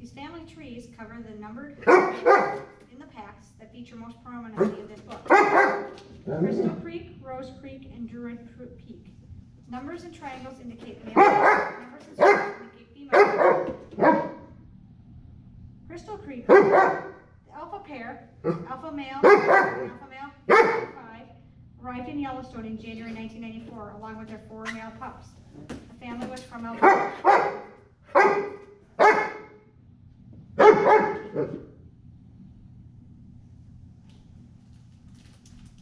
These family trees cover the numbered in the packs that feature most prominently in this book. Crystal Creek, Rose Creek, and Druid Peak. Numbers and triangles indicate male, numbers and circles indicate female. Crystal Creek, the alpha pair, alpha male, alpha 5, arrived in Yellowstone in January 1994, along with their 4 male pups. The family was from Alberta.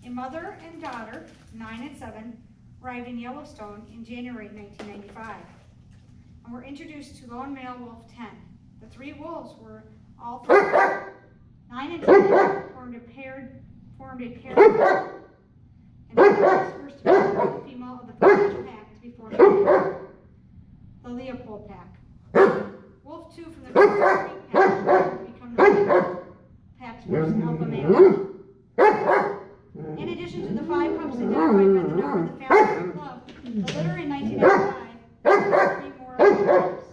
A mother and daughter, 9 and 7, arrived in Yellowstone in January 1995 and were introduced to lone male wolf 10. The 3 wolves were all 9 and 10 formed a pair, and the first female of the first pack to be formed, the Leopold pack. Wolf 2 from the Crystal Creek pack to become the pack's first alpha male. In addition to the 5 pups identified by the number of the family club, the litter in 1995 had 3 more pups.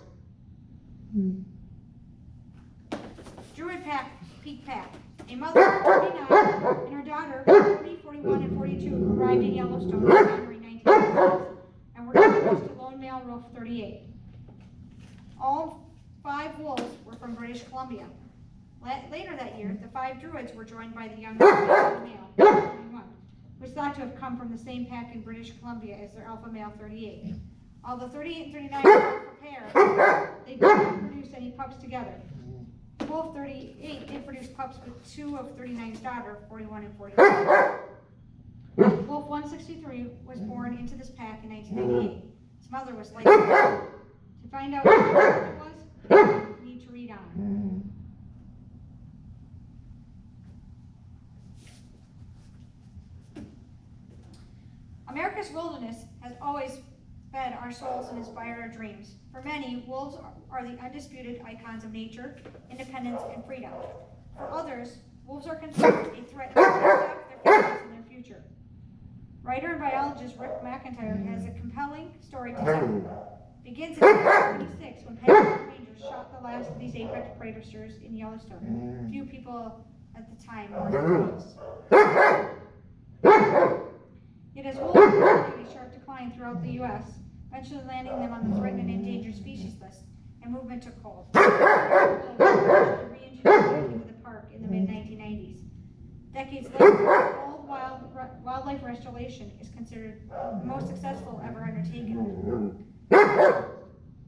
Druid Peak Pack. A mother, 39, and her daughter, 40, 41, and 42, arrived in Yellowstone in January 1996 and were introduced to lone male wolf 38. All 5 wolves were from British Columbia. Later that year, the 5 druids were joined by the younger male, 31, who was thought to have come from the same pack in British Columbia as their alpha male 38. Although 38 and 39 were alpha pair, they did not produce any pups together. Wolf 38 did produce pups with 2 of 39's daughter, 41 and 42. Wolf 163 was born into this pack in 1998. His mother was later. To find out what it was, you need to read on. America's wilderness has always fed our souls and inspired our dreams. For many, wolves are the undisputed icons of nature, independence, and freedom. For others, wolves are considered a threat to their families and their future. Writer and biologist Rick McIntyre has a compelling story to tell. It begins in 1926 when Pennington Rangers shot the last of these apex predators in Yellowstone. Few people at the time knew the wolves. It has wolves in a sharp decline throughout the U.S., eventually landing them on the threatened and endangered species list, and movement took hold. Wolves reintroduced into the park in the mid-1990s. Decades later, all wildlife restoration is considered the most successful ever undertaken.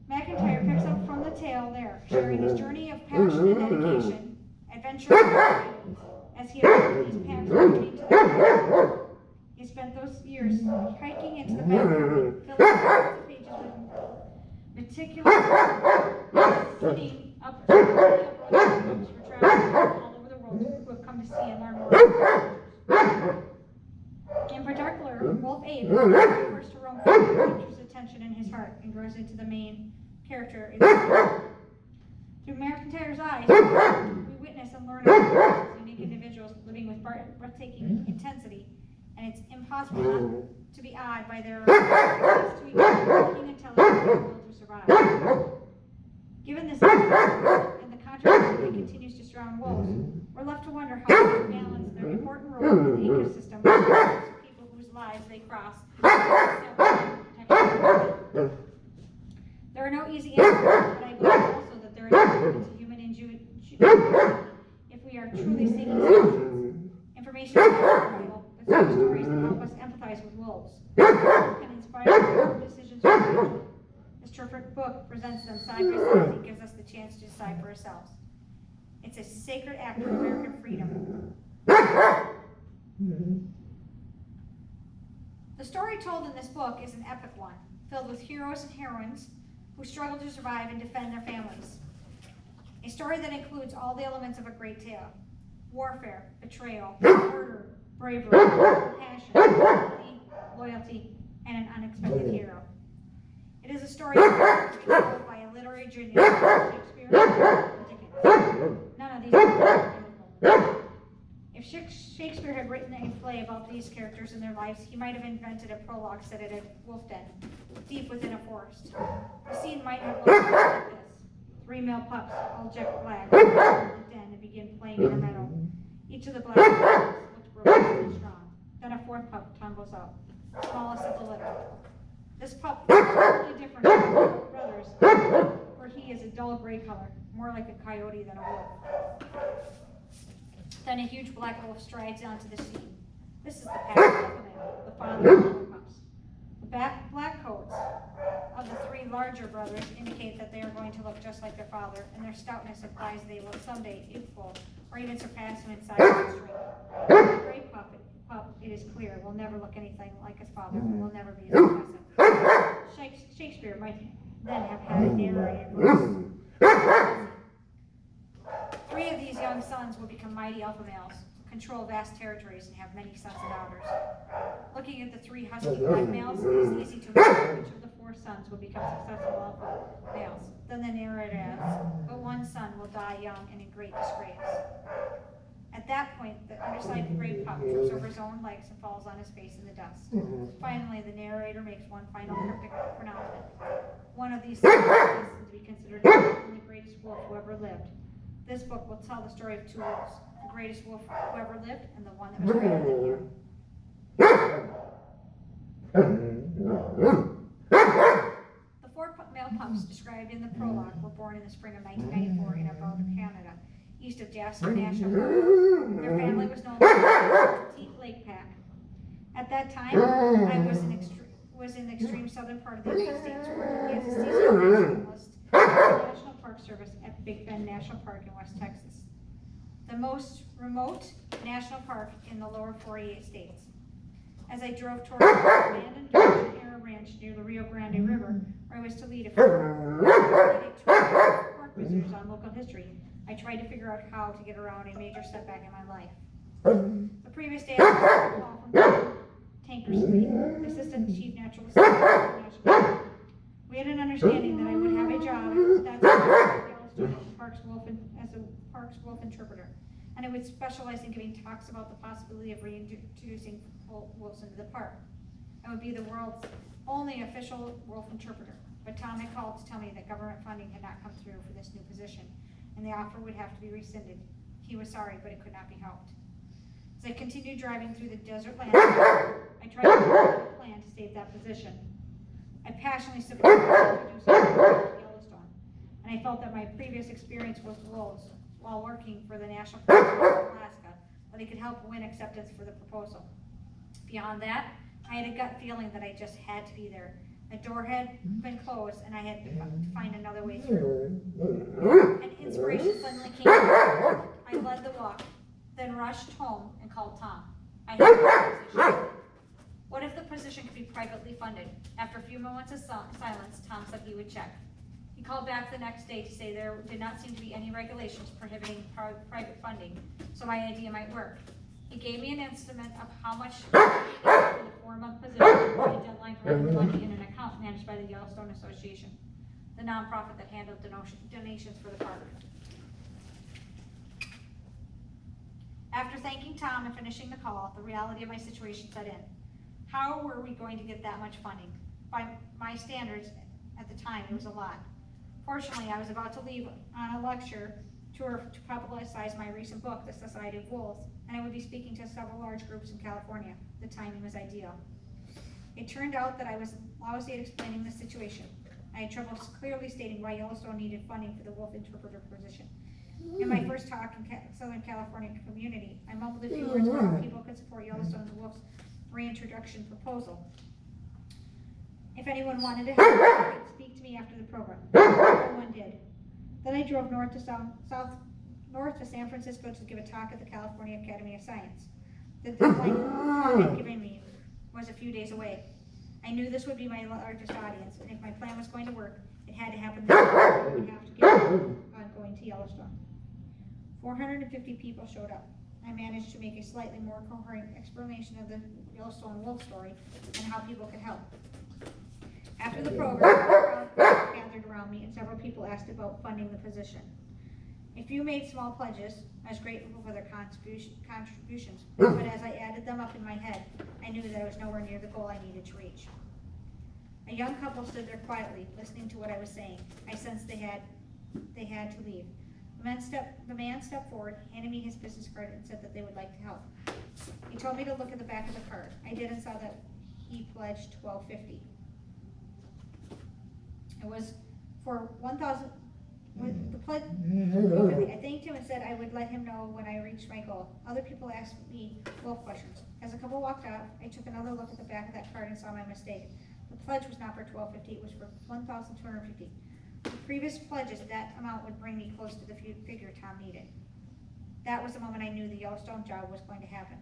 McIntyre picks up from the tail there, sharing his journey of passion and dedication, adventure, and freedom, as he has these packs retreat to the He spent those years hiking into the backcountry, filling the pages with meticulous sitting up for travelers all over the world who have come to see and learn more. In particular, Wolf 8 was the first to roam free, captures attention in his heart, and grows into the main character in the story. Through McIntyre's eyes, we witness and learn about unique individuals living with breathtaking intensity, and it's impossible not to be awed by their abilities to evolve, intelligence, and will to survive. Given this and the controversy that continues to surround wolves, we're left to wonder how they balance their important role in the ecosystem with people whose lives they cross. There are no easy answers, but I believe also that there is a human ingenuity if we are truly seeking solutions. Information is valuable, but some stories that help us empathize with wolves. Wolves can inspire decisions for the future. This terrific book presents them side by side and gives us the chance to decide for ourselves. It's a sacred act of American freedom. The story told in this book is an epic one, filled with heroes and heroines who struggle to survive and defend their families. A story that includes all the elements of a great tale: warfare, betrayal, murder, bravery, compassion, loyalty, and an unexpected hero. It is a story told by a literary genius, Shakespeare and Dickens. None of these are biblical. If Shakespeare had written a play about these characters and their lives, he might have invented a prologue set at a wolf den, deep within a forest. The scene might have looked like this. 3 male pups, all jet black, enter the den and begin playing in a meadow. Each of the black pups looks robust and strong. Then a fourth pup tumbles up, smallest of the litter. This pup is totally different from the brothers, for he is a dull gray color, more like a coyote than a wolf. Then a huge black wolf strides onto the scene. This is the pack alpha male, the father of the pups. The black coats of the three larger brothers indicate that they are going to look just like their father, and their stoutness implies they will someday equal or even surpass him in size and strength. The gray pup, it is clear, will never look anything like his father, and will never be as impressive. Shakespeare might then have had a narrator voice. Three of these young sons will become mighty alpha males, control vast territories, and have many sons and daughters. Looking at the three husky black males, it is easy to imagine which of the four sons will become successful alpha males. Then the narrator adds, but one son will die young and in great disgrace. At that point, the undersized gray pup trips over his own legs and falls on his face in the dust. Finally, the narrator makes one final cryptic pronouncement. One of these sons is to be considered the greatest wolf who ever lived. This book will tell the story of two wolves, the greatest wolf who ever lived and the one that was greater than him. The four male pups described in the prologue were born in the spring of 1994 in Alberta, Canada, east of Jasper National Park. Their family was known as the Petite Lake Pack. At that time, I was in the extreme southern part of the United States, working as a seasonal naturalist for the National Park Service at Big Bend National Park in West Texas, the most remote national park in the lower 48 states. As I drove toward the abandoned Air Ranch near the Rio Grande River, where I was to lead a park visitors on local history, I tried to figure out how to get around a major setback in my life. The previous day, I received a call from Tanker Street, Assistant Chief Naturalist at the National Park. We had an understanding that I would have a job at Yellowstone as a park's wolf interpreter, and I would specialize in giving talks about the possibility of reintroducing wolves into the park. I would be the world's only official wolf interpreter, but Tom had called to tell me that government funding had not come through for this new position, and the offer would have to be rescinded. He was sorry, but it could not be helped. As I continued driving through the desert land, I tried to develop a plan to save that position. I passionately supported introducing wolves to Yellowstone, and I felt that my previous experience with wolves while working for the National Park Service of Alaska, that I could help win acceptance for the proposal. Beyond that, I had a gut feeling that I just had to be there. The door had been closed, and I had to find another way through. An inspiration suddenly came. I led the walk, then rushed home and called Tom. I had a position. What if the position could be privately funded? After a few moments of silence, Tom said he would check. He called back the next day to say there did not seem to be any regulations prohibiting private funding, so my idea might work. He gave me an estimate of how much for the 4-month position, and a deadline for having money in an account managed by the Yellowstone Association, the nonprofit that handled donations for the park. After thanking Tom and finishing the call, the reality of my situation set in. How were we going to get that much funding? By my standards at the time, it was a lot. Fortunately, I was about to leave on a lecture tour to publicize my recent book, The Society of Wolves, and I would be speaking to several large groups in California. The timing was ideal. It turned out that I was lousy at explaining the situation. I had trouble clearly stating why Yellowstone needed funding for the wolf interpreter position. In my first talk in Southern California community, I mumbled a few words about how people could support Yellowstone's wolf's reintroduction proposal. If anyone wanted to help, they could speak to me after the program. No one did. Then I drove north to San Francisco to give a talk at the California Academy of Science. The deadline Tom had given me was a few days away. I knew this would be my largest audience, and if my plan was going to work, it had to happen this way. I would have to get on going to Yellowstone. 450 people showed up. I managed to make a slightly more coherent explanation of the Yellowstone wolf story and how people could help. After the program, a crowd gathered around me and several people asked about funding the position. A few made small pledges. I was grateful for their contributions, but as I added them up in my head, I knew that I was nowhere near the goal I needed to reach. A young couple stood there quietly, listening to what I was saying. I sensed they had they had to leave. The man stepped forward, handed me his business card, and said that they would like to help. He told me to look at the back of the card. I did and saw that he pledged $12.50. It was for 1,000. With the pledge, I thanked him and said I would let him know when I reached my goal. Other people asked me wolf questions. As the couple walked out, I took another look at the back of that card and saw my mistake. The pledge was not for $12.50; it was for $1,250. With previous pledges, that amount would bring me close to the figure Tom needed. That was the moment I knew the Yellowstone job was going to happen.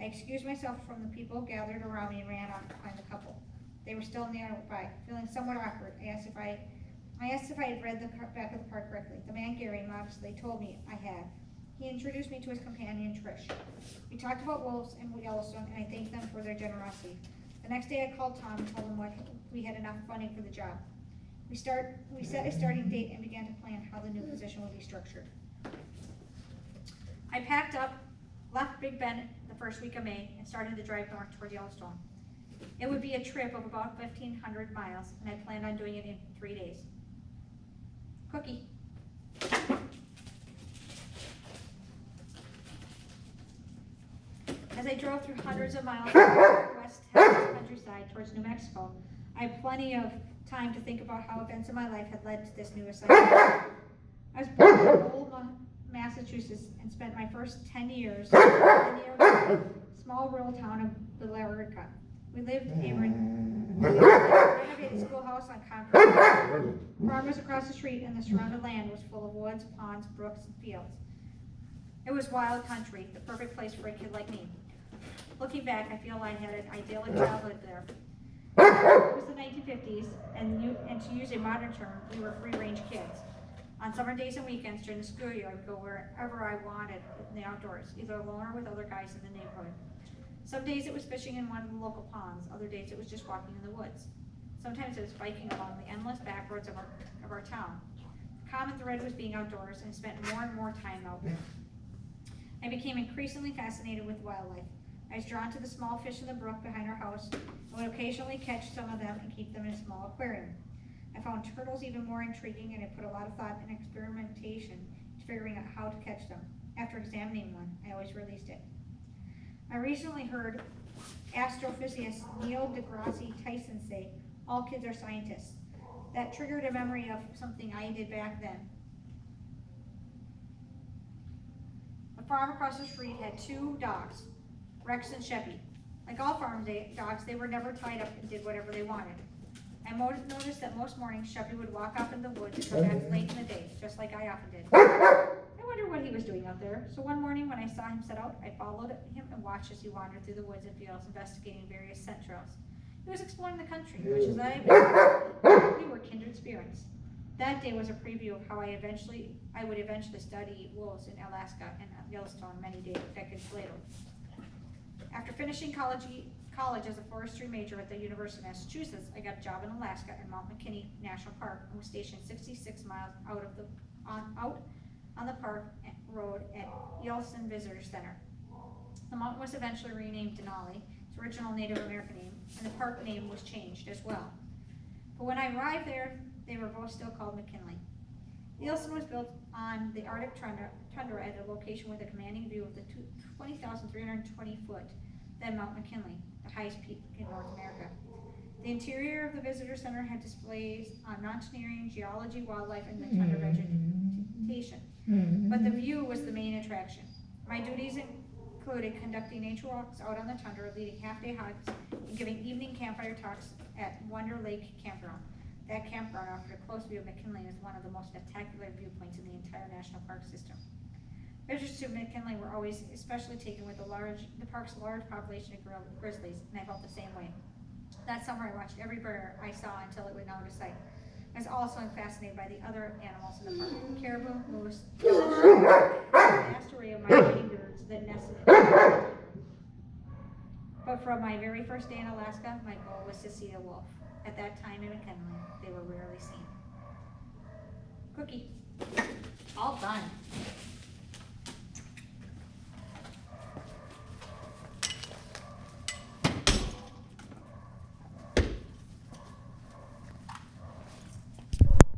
I excused myself from the people gathered around me and ran off to find the couple. They were still nearby. Feeling somewhat awkward, I asked if I had read the back of the card correctly. The man, Gary, modestly told me I had. He introduced me to his companion, Trish. We talked about wolves and Yellowstone, and I thanked them for their generosity. The next day I called Tom and told him we had enough funding for the job. We set a starting date and began to plan how the new position would be structured. I packed up, left Big Bend the first week of May, and started to drive north toward Yellowstone. It would be a trip of about 1,500 miles, and I planned on doing it in 3 days. Cookie. As I drove through hundreds of miles of west countryside towards New Mexico, I had plenty of time to think about how events in my life had led to this new assignment. I was born in Lowell, Massachusetts, and spent my first 10 years in the small rural town of Billerica. We lived in a renovated schoolhouse on concrete. Farmers across the street, and the surrounding land was full of woods, ponds, brooks, and fields. It was wild country, the perfect place for a kid like me. Looking back, I feel I had an idyllic childhood there. It was the 1950s, and to use a modern term, we were free-range kids. On summer days and weekends during the school year, I would go wherever I wanted in the outdoors, either alone or with other guys in the neighborhood. Some days it was fishing in one of the local ponds, other days it was just walking in the woods. Sometimes it was biking along the endless back roads of our town. The common thread was being outdoors, and I spent more and more time out there. I became increasingly fascinated with wildlife. I was drawn to the small fish in the brook behind our house, and would occasionally catch some of them and keep them in a small aquarium. I found turtles even more intriguing, and I put a lot of thought and experimentation to figuring out how to catch them. After examining one, I always released it. I recently heard astrophysicist Neil deGrasse Tyson say, "All kids are scientists." That triggered a memory of something I did back then. The farm across the street had 2 dogs, Rex and Sheppy. Like all farm dogs, they were never tied up and did whatever they wanted. I noticed that most mornings Sheppy would walk off in the woods and come back late in the day, just like I often did. I wondered what he was doing out there, so one morning when I saw him set out, I followed him and watched as he wandered through the woods and fields, investigating various scent trails. He was exploring the country, much as I was. We were kindred spirits. That day was a preview of how I would eventually study wolves in Alaska and Yellowstone many decades later. After finishing college as a forestry major at the University of Massachusetts, I got a job in Alaska at Mount McKinley National Park and was stationed 66 miles out on the park road at Yellowstone Visitor Center. The mountain was eventually renamed Denali, its original Native American name, and the park name was changed as well. But when I arrived there, they were both still called McKinley. Yellowstone was built on the Arctic tundra at a location with a commanding view of the 20,320-foot then Mount McKinley, the highest peak in North America. The interior of the visitor center had displays on mountaineering, geology, wildlife, and the tundra vegetation. But the view was the main attraction. My duties included conducting nature walks out on the tundra, leading half-day hikes, and giving evening campfire talks at Wonder Lake Campground. That campground offered a close view of McKinley and is one of the most spectacular viewpoints in the entire national park system. Visitors to McKinley were always especially taken with the park's large population of grizzlies, and I felt the same way. That summer I watched every bird I saw until it went out of sight. I was also fascinated by the other animals in the park: caribou, moose, and a vast array of migrating birds that nested in the But from my very first day in Alaska, my goal was to see a wolf. At that time in McKinley, they were rarely seen. Cookie. All done.